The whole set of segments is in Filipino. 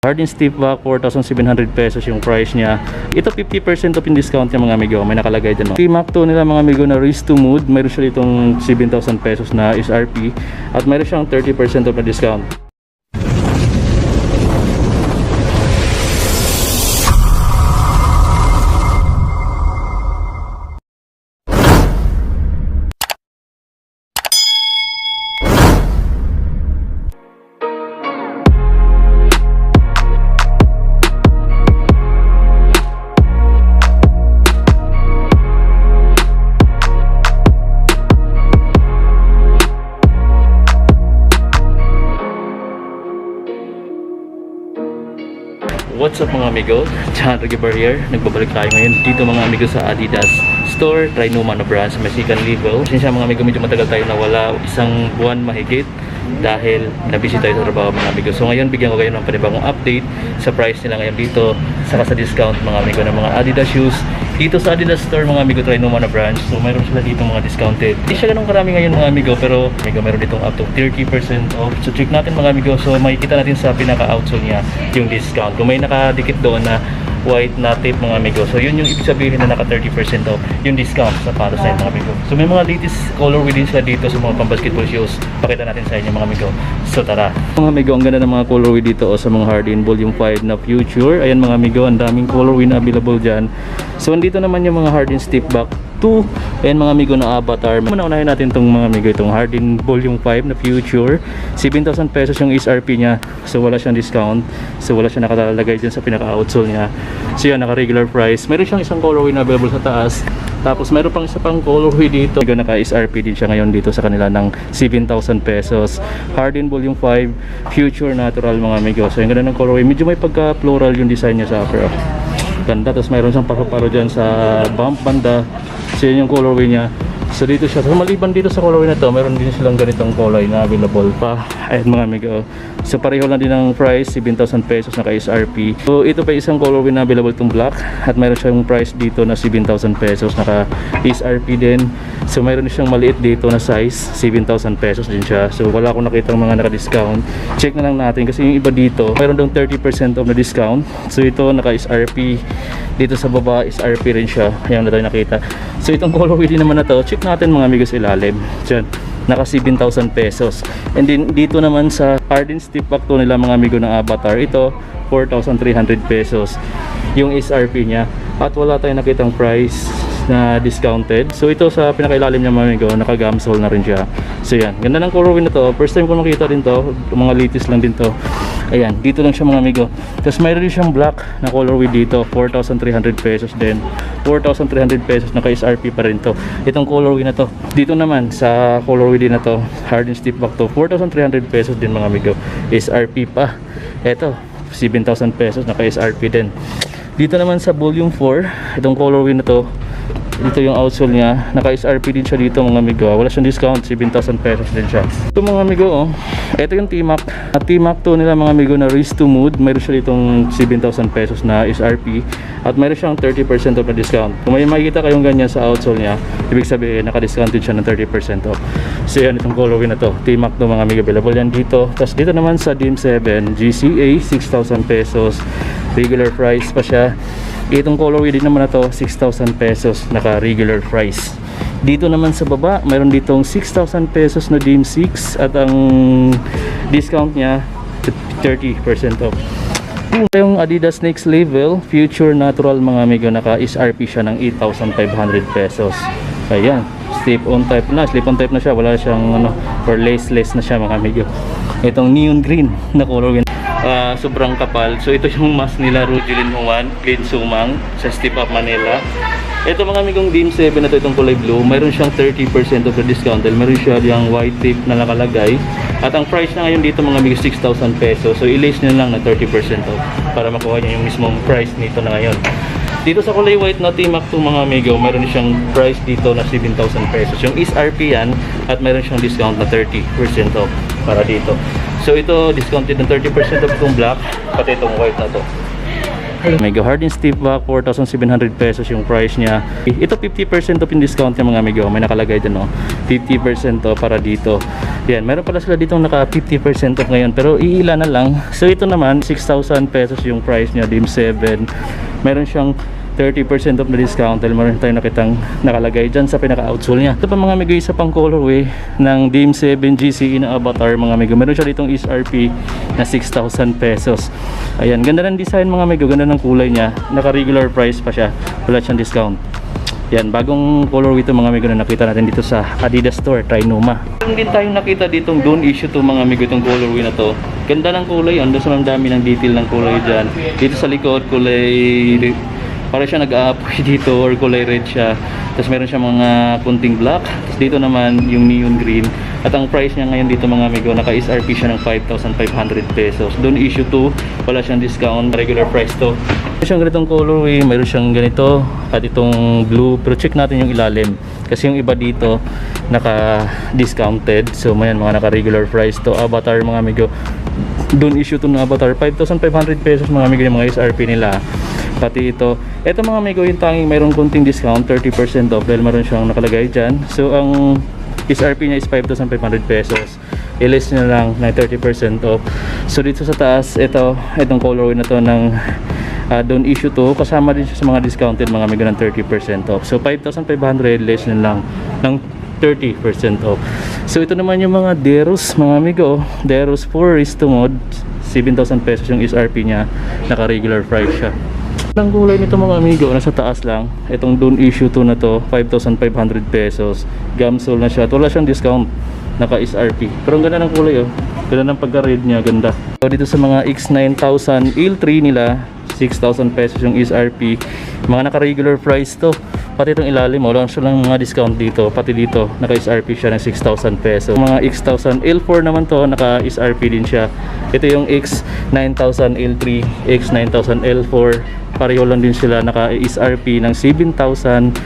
Hard and stiff back, 4,700 pesos yung price niya. Ito 50% off yung discount niya mga amigo. May nakalagay din. T-Mac 2 nila mga amigo na Race to Mood. Mayroon siya itong 7,000 pesos na SRP. At mayroon siyang 30% off na discount. What's up mga amigo? John Regibar here. Nagbabalik tayo ngayon dito mga amigo sa Adidas Store, Trinoma na brand sa Mexican level. Sinsya mga amigo, medyo matagal tayo nawala, isang buwan mahigit dahil nabisi tayo sa trabaho mga amigo. So ngayon bigyan ko kayo ng panibagong update sa price nila ngayon dito, saka sa discount mga amigo ng mga Adidas shoes dito sa Adidas Store mga amigo, Trinoma na branch. So mayroon sila dito mga discounted. Hindi siya ganun karami ngayon mga amigo, pero amigo, meron ditong up to 30% off. So check natin mga amigo. So makikita natin sa pinaka-outsole niya yung discount. Kung may nakadikit doon na white na tape mga amigo, so yun yung ibig sabihin na naka 30% off yung discount sa para sa mga amigo. So may mga latest color within sila dito sa mga pang-basketball shoes. Pakita natin sa inyo mga amigo. So tara mga amigo, ang ganda ng mga colorway dito sa mga Harden Volume 5 na Future. Ayan mga amigo, ang daming colorway na available dyan. So andito naman yung mga Harden Stiff Back 2. Ayan mga amigo na Avatar. Unahin natin itong mga amigo, itong Harden Volume 5 na Future. 7,000 pesos yung SRP niya. So wala siyang discount. So wala siyang nakalalagay dyan sa pinaka-outsole niya. So yan, naka-regular price. Meron siyang isang colorway na available sa taas. Tapos meron pang isa pang colorway dito. Naka-SRP din siya ngayon dito sa kanila ng 7,000 pesos. Harden Volume 5 Future Natural mga amigo. So yung ganda ng colorway. Medyo may pagka-floral yung design niya sa upper. Ganda. Tapos mayroon siyang paro-paro dyan sa bump banda. So yun yung colorway niya. So dito siya. So maliban dito sa colorway na to, meron din silang ganitong kulay na available pa. Ayan mga amigo. So pareho lang din ang price, 7,000 pesos na ka-SRP. So ito pa isang colorway na available itong black. At meron siyang price dito na 7,000 pesos na ka-SRP din. So meron din siyang maliit dito na size, 7,000 pesos din siya. So wala akong nakita mga naka-discount. Check na lang natin kasi yung iba dito, meron daw 30% off na discount. So ito naka-SRP. Dito sa baba, SRP rin siya. Ayan na tayo nakita. So itong colorway din naman na to, check natin mga amigos ilalim. Diyan, naka 7,000 pesos. And then dito naman sa Harden Stiff Back 2 nila mga amigo ng Avatar, ito 4,300 pesos yung SRP niya. At wala tayong nakitang price na discounted. So ito sa pinakailalim niya mga amigo, naka-gamsole na rin siya. So yan, ganda ng colorway na to. First time ko makita din to, mga latest lang din to. Ayan, dito lang siya mga amigo. Tapos mayroon din siyang black na colorway dito, 4,300 pesos din. 4,300 pesos, naka-SRP pa rin to. Itong colorway na to. Dito naman sa colorway din na to, Harden Stiff Back to, 4,300 pesos din mga amigo. SRP pa. Ito, 7,000 pesos, naka-SRP din. Dito naman sa Volume 4, itong colorway na to, dito yung outsole niya, naka-SRP din siya dito mga amigo. Wala siyang discount, 7,000 pesos din siya. Ito mga amigo, oh, ito yung T-Mac. At T-Mac 2 nila mga amigo na Race to Mood. Mayroon siya ditong 7,000 pesos na SRP. At mayroon siyang 30% off na discount. Kung may makikita kayong ganyan sa outsole niya, ibig sabihin naka-discounted siya ng 30% off. So yan, itong colorway na to, T-Mac 2 mga amigo, available yan dito. Tapos dito naman sa DIM7 GCA, 6,000 pesos. Regular price pa siya. Itong colorway din naman na to, 6,000 pesos, naka regular price. Dito naman sa baba, mayroon ditong 6,000 pesos na DIM6 at ang discount niya 30% off. Yung Adidas Next Level Future Natural mga amigo, naka SRP siya ng 8,500 pesos. Ayan, slip-on type na siya, wala siyang or laceless na siya mga amigo. Itong neon green na colorway, sobrang kapal. So ito yung mask nila, Rujilin Human, Clean Sumang sa Step Up Manila. Ito mga amigong DIM7 na to, itong kulay blue, mayroon siyang 30% of the discount. Meron siya yung white tape na nakalagay. At ang price na ngayon dito mga amigos, 6,000 pesos. So i-lace nyo lang na 30% off para makuha nyo yung mismong price nito na ngayon. Dito sa kulay white na T-Mac 2 mga amigo, meron siyang price dito na 7,000 pesos. Yung SRP yan, at meron siyang discount na 30% off para dito. So ito discounted ng 30% off itong black, pati itong white na to. Mega Harden Stiff Back, 4,700 pesos yung price niya. Ito 50% off yung discount niya mga amigo. May nakalagay din, no? 50% off para dito. Yan, meron pala sila ditong naka 50% off ngayon, pero iilan na lang. So ito naman 6,000 pesos yung price niya, Dim 7. Meron siyang 30% off na discount dahil meron tayong nakitang nakalagay dyan sa pinaka-outsole niya. Ito pa mga amigo, isa pang colorway ng Dim 7 GCE na Avatar mga amigo. Meron siya ditong SRP na 6,000 pesos. Ayan, ganda ng design mga amigo, ganda ng kulay niya. Naka-regular price pa siya, wala siyang discount. Yan, bagong colorway ito mga amigo na nakita natin dito sa Adidas Store, Trinoma. Meron din tayong nakita ditong Don't Issue to mga amigo, itong colorway na to. Ganda ng kulay, ang dami ng detail ng kulay dyan. Dito sa likod, kulay para siya nag-aapoy dito or kulay red siya. Tapos meron siya mga kunting black. Tapos dito naman yung neon green. At ang price niya ngayon dito mga amigo, naka-SRP siya ng 5,500 pesos. Don't issue to, wala siyang discount, regular price to. Meron siyang ganitong colorway, meron siyang ganito at itong blue. Pero check natin yung ilalim kasi yung iba dito naka-discounted. So mayan, mga naka-regular price to. Avatar mga amigo, don't issue to na Avatar, 5,500 pesos mga amigo yung mga SRP nila. Pati ito mga amigo, yung tanging mayroong kunting discount, 30% off dahil meron siyang nakalagay dyan. So ang SRP niya is 5,500 pesos, i-list nyo lang na 30% off. So dito sa taas, itong colorway na to ng don't issue to, kasama din siya sa mga discounted mga amigo ng 30% off. So 5,500, list nyo lang ng 30% off. So ito naman yung mga Deros mga amigo, Deros 4 Risto Mod, 7,000 pesos yung SRP niya, naka regular price siya. Ang kulay nito mga amigo, nasa taas lang. Itong Don't Issue to na to, 5,500 pesos. Gamsol na siya, at wala siyang discount, naka SRP. Pero ang ganda ng kulay oh, ganda ng pagka-red niya, ganda. So dito sa mga X9000 Il3 nila, 6,000 pesos yung SRP. Mga naka-regular price to. Pati itong ilalim, wala siya lang mga discount dito. Pati dito, naka-SRP siya ng 6,000 pesos. Mga X1000 L4 naman to, naka-SRP din siya. Ito yung X9000 L3, X9000 L4. Pareho lang din sila, naka-SRP ng 7,900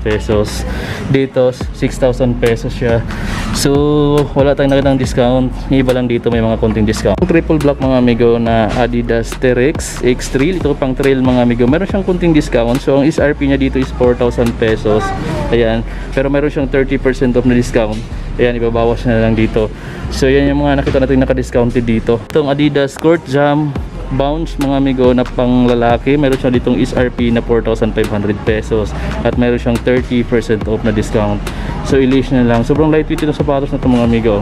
pesos. Dito, 6,000 pesos siya. So, wala tayong nakitang discount. Iba lang dito, may mga konting discount. Triple black mga amigo na Adidas T-Rex X-Trail. Ito pang trail mga amigo. Meron siyang konting discount. So, ang SRP niya dito is 4,000 pesos. Ayan. Pero meron siyang 30% off na discount. Ayan, ibabawas na lang dito. So, yan yung mga nakita natin naka-discounted dito. Itong Adidas Court Jam Bounce mga amigo na pang lalaki, meron siya ditong SRP na 4,500 pesos at meron siyang 30% off na discount. So i-list na lang. Sobrang lightweight itong sapatos na ito mga amigo.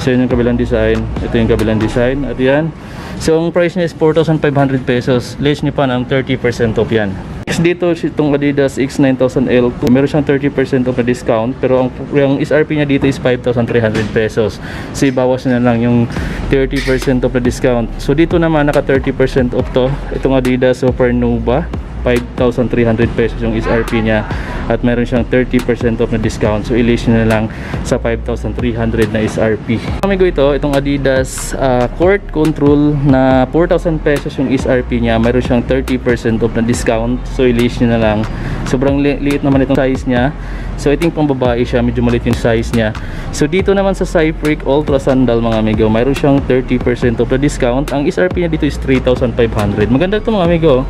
So yun yung kabilang design, ito yung kabilang design at yan. So ang price niya is 4,500 pesos. List niyo pa ng 30% off yan. Next dito itong Adidas X9000 L2, meron siyang 30% off na discount, pero ang SRP niya dito is 5,300 pesos. So ibawas na lang yung 30% off na discount. So dito naman naka 30% off to, itong Adidas Supernova, 5,300 pesos yung SRP niya at meron siyang 30% off na discount. So i-list na lang sa 5,300 na SRP. Amigo, itong Adidas Court Control na 4,000 pesos yung SRP niya, meron siyang 30% off na discount. So i-list na lang. Sobrang liit naman itong size niya. So I think pang babae siya, medyo maliit yung size niya. So dito naman sa Cypric Ultra Sandal mga amigo, mayroon siyang 30% off na discount. Ang SRP niya dito is 3,500. Maganda ito mga amigo.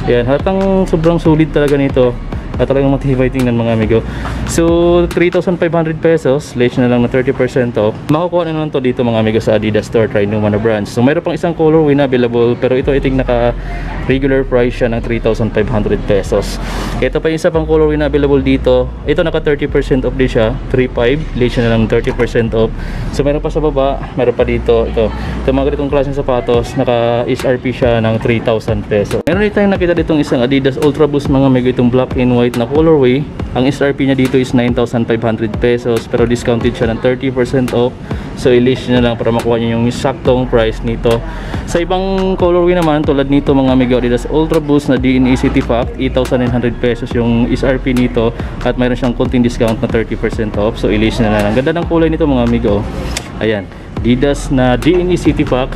Yan, hatang sobrang solid talaga nito. At talagang matibay tingnan mga amigo. So 3,500 pesos, less na lang na 30% off. Makukuha na naman to dito mga amigo sa Adidas Store, Trinoma na branch. So mayroon pang isang colorway na available, pero ito I think naka regular price siya ng 3,500 pesos. Ito pa yung isa pang colorway na available dito. Ito naka 30% off din siya, 3,500, less na lang 30% off. So mayroon pa sa baba, mayroon pa dito. Ito mga ganitong klaseng sapatos, naka SRP siya ng 3,000 pesos. Meron din tayong nakita ditong isang Adidas Ultra Boost mga amigo, itong black and white na colorway. Ang SRP niya dito is 9,500 pesos, pero discounted siya ng 30% off. So i-list na lang para makuha niyo yung saktong price nito. Sa ibang colorway naman tulad nito mga amigo, Adidas Ultra Boost na DNA City Fact, 8,900 pesos yung SRP nito at mayroon siyang konting discount na 30% off. So i-list na lang. Ganda ng kulay nito mga amigo. Ayan, Adidas na DNA City Pack.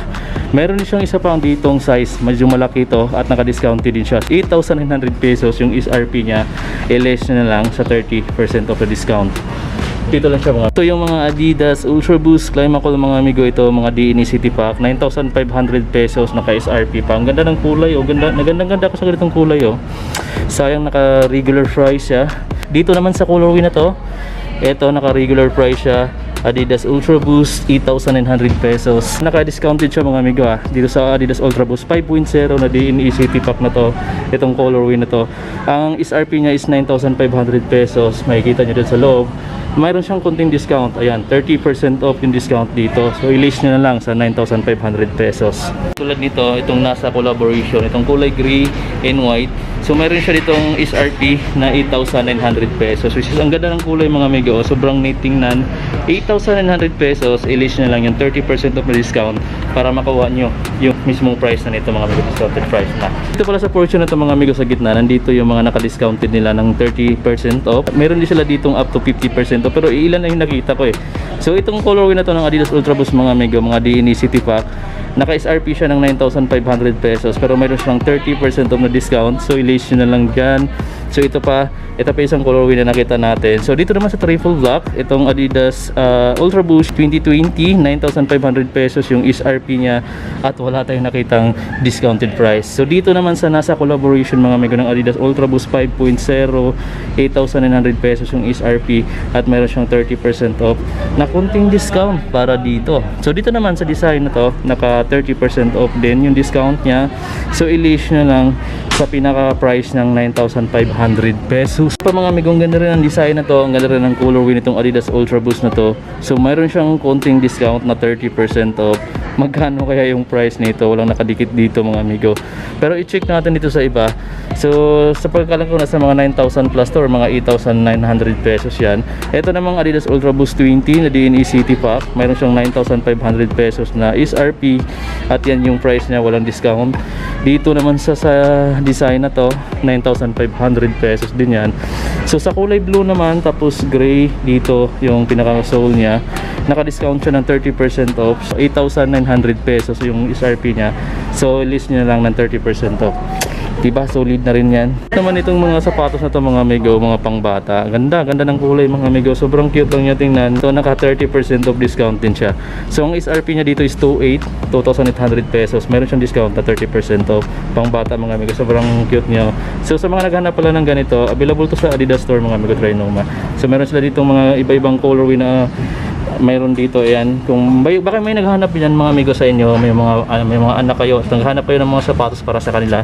Meron siyang isa pang ditong size, medyo malaki ito at naka-discounted din siya. 8,900 pesos yung SRP niya. I-less na lang sa 30% off the discount. Dito lang siya mga. Ito yung mga Adidas Ultra Boost Climacool mga amigo, ito mga DNA City Pack, 9,500 pesos naka-SRP pa. Ang ganda ng kulay oh, ganda ko sa ganitong kulay oh. Sayang naka-regular price siya. Dito naman sa colorway na to, ito naka-regular price siya. Adidas Ultra Boost, 8,900 pesos. Naka-discounted siya mga amigo dito sa Adidas Ultra Boost 5.0 na DNE City Pack na to. Itong colorway na to. Ang SRP niya is 9,500 pesos. Makikita nyo dun sa loob. Mayroon siyang konting discount. Ayan, 30% off yung discount dito. So, i-list nyo na lang sa 9,500 pesos. Tulad nito, itong nasa collaboration, itong kulay gray and white. So, mayroon siya ditong SRP na 8,900 pesos. Which is, ang ganda ng kulay mga amigo. Sobrang neat tingnan. 8,900 pesos, i-list nyo lang yung 30% off na discount para makuha nyo yung mismong price na nito mga amigo. Discounted price na. Dito pala sa portion na ito mga amigo sa gitna, nandito yung mga naka-discounted nila ng 30% off. Meron din sila ditong up to 50% off, pero ilan na yung nakita ko eh. So itong colorway na to ng Adidas Ultra Boost mga amigo, mga DNE City Pack, naka-SRP siya ng 9,500 pesos, pero mayroon siyang 30% off na discount. So i-list nyo na lang dyan. So ito pa isang colorway na nakita natin. So dito naman sa triple black, itong Adidas Ultra Boost 2020, 9,500 pesos yung SRP niya at wala tayong nakitang discounted price. So dito naman sa nasa collaboration mga amigo ng Adidas Ultra Boost 5.0, 8,900 pesos yung SRP at meron siyang 30% off na kunting discount para dito. So dito naman sa design na to, naka 30% off din yung discount niya. So i-list na lang sa pinaka price ng 9,500 pesos. Pa mga amigong, ganda rin ang design na to, ang ganda rin ang colorway nitong Adidas Ultra Boost na to. So mayroon siyang konting discount na 30% off. Magkano kaya yung price nito? Walang nakadikit dito mga amigo. Pero i-check natin dito sa iba. So sa pagkalang ko nasa mga 9,000 plus to or mga 8,900 pesos yan. Ito namang Adidas Ultra Boost 20 na DNE City Pack, mayroon siyang 9,500 pesos na SRP at yan yung price niya, walang discount. Dito naman sa design na to, 9,500 pesos din yan. So sa kulay blue naman, tapos gray dito yung pinaka-sole niya, naka-discount siya ng 30% off, 8,900 pesos yung SRP niya. So list niya lang ng 30% off. Diba, solid na rin yan. Naman itong mga sapatos na to mga amigo, mga pangbata. Ganda ng kulay mga amigo. Sobrang cute lang niya tingnan. So naka 30% off discount din siya. So ang SRP niya dito is 2,800 pesos. Meron siyang discount na 30% off. Pangbata mga amigo. Sobrang cute niya. So sa mga naghanap pala ng ganito, available to sa Adidas Store mga amigo, Trinoma. So meron sila dito mga iba-ibang colorway na mayroon dito. Ayan, kung baka may naghahanap yan mga amigo sa inyo, may mga anak kayo, naghahanap kayo ng mga sapatos para sa kanila,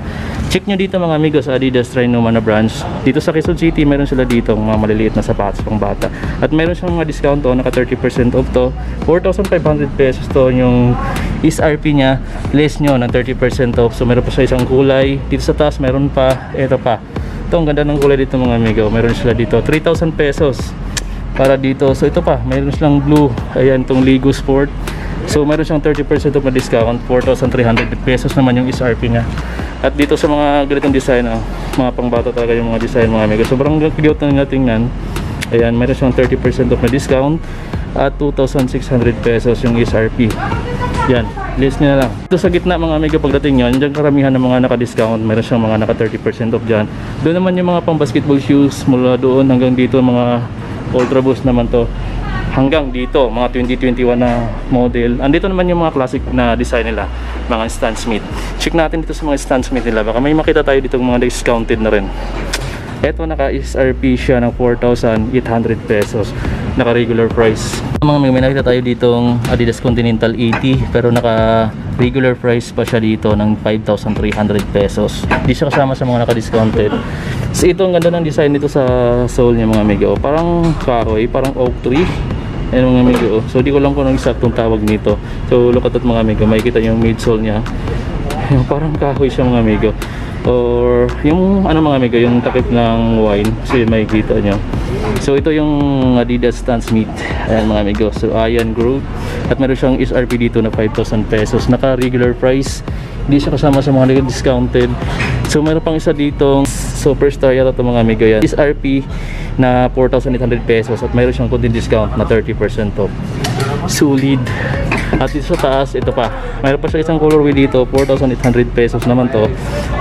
check nyo dito mga amigo sa Adidas Trinoma na branch. Dito sa Quezon City meron sila dito mga maliliit na sapatos pang bata at meron siyang mga discount to, naka 30% off to, 4,500 pesos to yung SRP nya, less nyo ng 30% off. So meron pa siya isang kulay dito sa taas, meron pa, ito pa, ito ang ganda ng kulay dito mga amigo, meron sila dito 3,000 pesos para dito. So ito pa, mayroon silang blue, ayan, itong Lego Sport. So mayroon siyang 30% off na discount, 4,300 pesos naman yung SRP niya. At dito sa mga ganitong design, mga pangbata talaga yung mga design mga amigo. Sobrang cute na tingnan. Ayan, mayroon siyang 30% off na discount at 2,600 pesos yung SRP. Yan, list nyo na lang. Ito sa gitna mga amigo, pagdating nyo, dyan karamihan ng mga naka-discount. Mayroon siyang mga naka 30% off dyan. Doon naman yung mga pang basketball shoes, mula doon hanggang dito mga Ultra Boost naman to, hanggang dito mga 2021 na model. Andito naman yung mga classic na design nila, mga Stan Smith. Check natin dito sa mga Stan Smith nila, baka may makita tayo dito mga discounted na rin. Eto, naka SRP siya ng 4,800 pesos, naka regular price. Mga may nakita tayo ditong Adidas Continental 80, pero naka regular price pa siya dito ng 5,300 pesos. Di siya kasama sa mga naka-discounted. So ito, ang ganda ng design nito sa sole niya mga amigo, parang kahoy, parang oak tree. Ayan mga amigo, so di ko lang kung anong eksaktong tawag nito. So look at that mga amigo, makikita niyo yung midsole niya. Parang kahoy siya mga amigo, or yung ano mga amigo, yung takip ng wine, kasi makikita niyo. So ito yung Adidas Stan Smith, ayan mga amigo. So Iron Growth, at meron siyang SRP dito na 5,000 pesos, naka regular price, hindi siya kasama sa mga discounted. So meron pang isa ditong Superstar yata ito mga amigo, yan SRP na 4,800 pesos at mayroon siyang konting discount na 30% off. Solid. At dito sa taas, ito pa, mayroon pa siya isang colorway dito, 4,800 pesos naman to,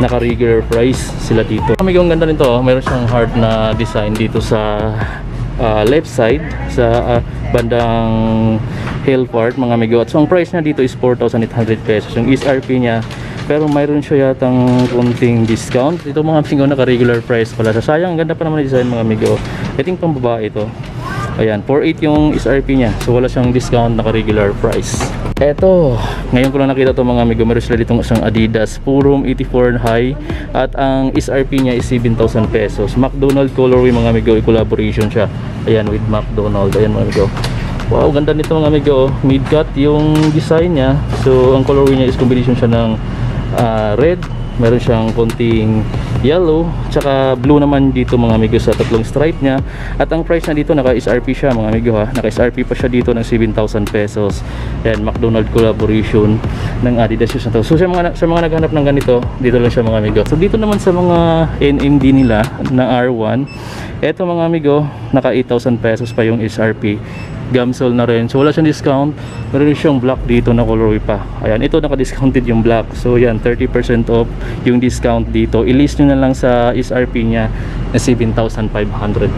naka regular price sila dito. Amigo, ang ganda rin to, mayroon siyang hard na design dito sa left side, sa bandang heel part mga amigo. At so ang price niya dito is 4,800 pesos yung SRP niya, pero mayroon siya yatang konting discount. Ito mga amigo, naka regular price pala. Sayang, ang ganda pa naman ng design mga amigo. Ito yung pang babae ito. Ayan, 4.8 yung SRP niya. So wala siyang discount, naka regular price. Eto, ngayon ko lang nakita to mga amigo. Meron sila ditong isang Adidas Purum 84 high at ang SRP niya is 7,000 pesos. McDonald colorway mga amigo, collaboration siya. Ayan, with McDonald. Ayan mga amigo. Wow, ganda nito mga amigo. Mid-cut yung design niya. So ang colorway niya is combination siya ng red, meron siyang konting yellow, tsaka blue naman dito mga amigo sa tatlong stripe niya. At ang price na dito naka SRP siya mga amigo ha. Naka SRP pa siya dito ng 7,000 pesos. Yan, McDonald collaboration ng Adidas shoes na to. So sa mga naghanap ng ganito, dito lang siya mga amigo. So dito naman sa mga NMD nila na R1, eto mga amigo, naka 8,000 pesos pa yung SRP. Gamsol na rin. So wala siyang discount. Meron siyang black dito na colorway pa. Ayan, ito naka-discounted yung black. So yan, 30% off yung discount dito. I-list nyo na lang sa SRP niya na 7,500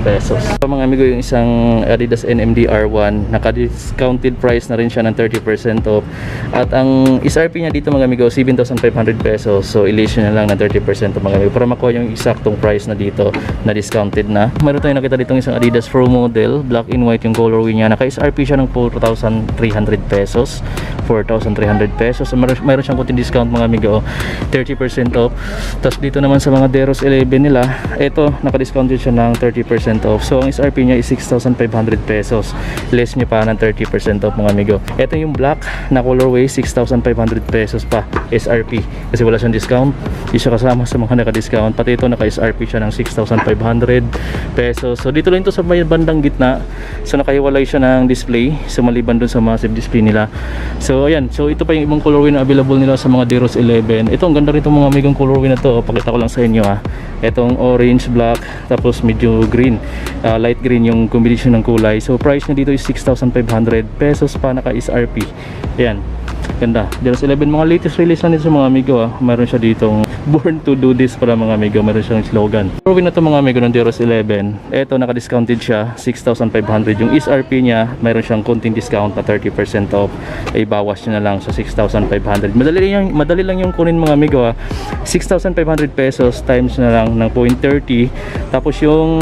pesos. So mga amigo, yung isang Adidas NMD R1, naka-discounted price na rin siya ng 30% off. At ang SRP niya dito mga amigo, 7,500 pesos. So i-list nyo na lang ng 30% off mga amigo para makuha yung eksaktong price na dito na discounted na. Meron tayong nakita dito isang Adidas Pro model, black and white yung colorway niya. Naka-SRP siya ng 4,300 pesos. 4,300 pesos. So, mayroon siyang kunting discount mga amigo, 30% off. Tapos dito naman sa mga Deros 11 nila, ito naka-discount din siya ng 30% off. So ang SRP niya is 6,500 pesos. Less niya pa ng 30% off mga amigo. Ito yung black na colorway, 6,500 pesos pa SRP. Kasi wala siyang discount. Hindi siya kasama sa mga naka-discount. Pati ito naka-SRP siya ng 6,500 pesos. So dito lang ito sa may bandang gitna. So nakahiwalay siya ng display. So maliban dun sa massive display nila. So ayan. So ito pa yung ibang colorway na available nila sa mga Deros 11. Ito ang ganda rin itong mga amigong colorway na to. Pakita ko lang sa inyo ha. Itong orange, black, tapos medyo green, light green yung combination ng kulay. So price niya dito is 6,500 pesos pa, naka SRP. Ayan, ganda. Deros 11, mga latest release na nito sa mga amigo ha. Meron siya ditong born to do this para mga amigo. Meron siyang slogan. Colorway na to mga amigo ng Deros 11. Ito naka-discounted siya, 6,500. Yung SRP niya, meron siyang konting discount na 30% off. Ay bawas niya na lang sa 6,500. Madali lang yung kunin mga amigo ha. 6,500 pesos times na lang ng 0.30. Tapos yung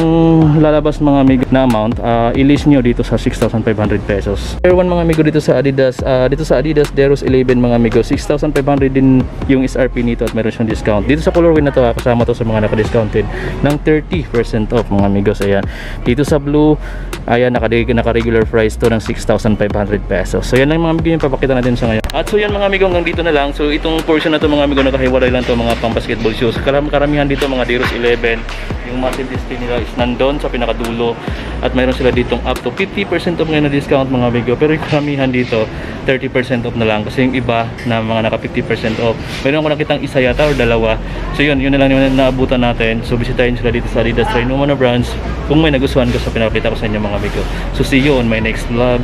lalabas mga amigo na amount, i-list nyo dito sa 6,500 pesos. Tier 1 mga amigo dito sa Adidas, Deros 11 mga amigo, 6,500 din yung SRP nito at meron siyang discount. Dito sa colorway na to, kasama to sa mga naka-discounted ng 30% off mga amigos. Ayan. Dito sa blue, ayan, naka-regular price to ng 6,500 pesos. So yan lang mga amigo yung papakita natin sa ngayon. At so yan mga amigo, hanggang dito na lang. So itong portion na to mga amigo, nakahiwalay lang to mga pang basketball shoes. Karamihan dito mga Deros 11, yung massive display nila is nandun sa pinakadulo. At mayroon sila ditong up to 50% off ngayon na discount mga amigo. Pero yung karamihan dito, 30% off na lang. Kasi yung iba na mga naka 50% off, mayroon ko nakitang isa yata or dalawa. So yun na lang yung naabutan natin. So bisitahin sila dito sa Adidas Try No More na branch kung may nagustuhan ko sa pinakita ko sa inyo mga amigo. So see you on my next vlog.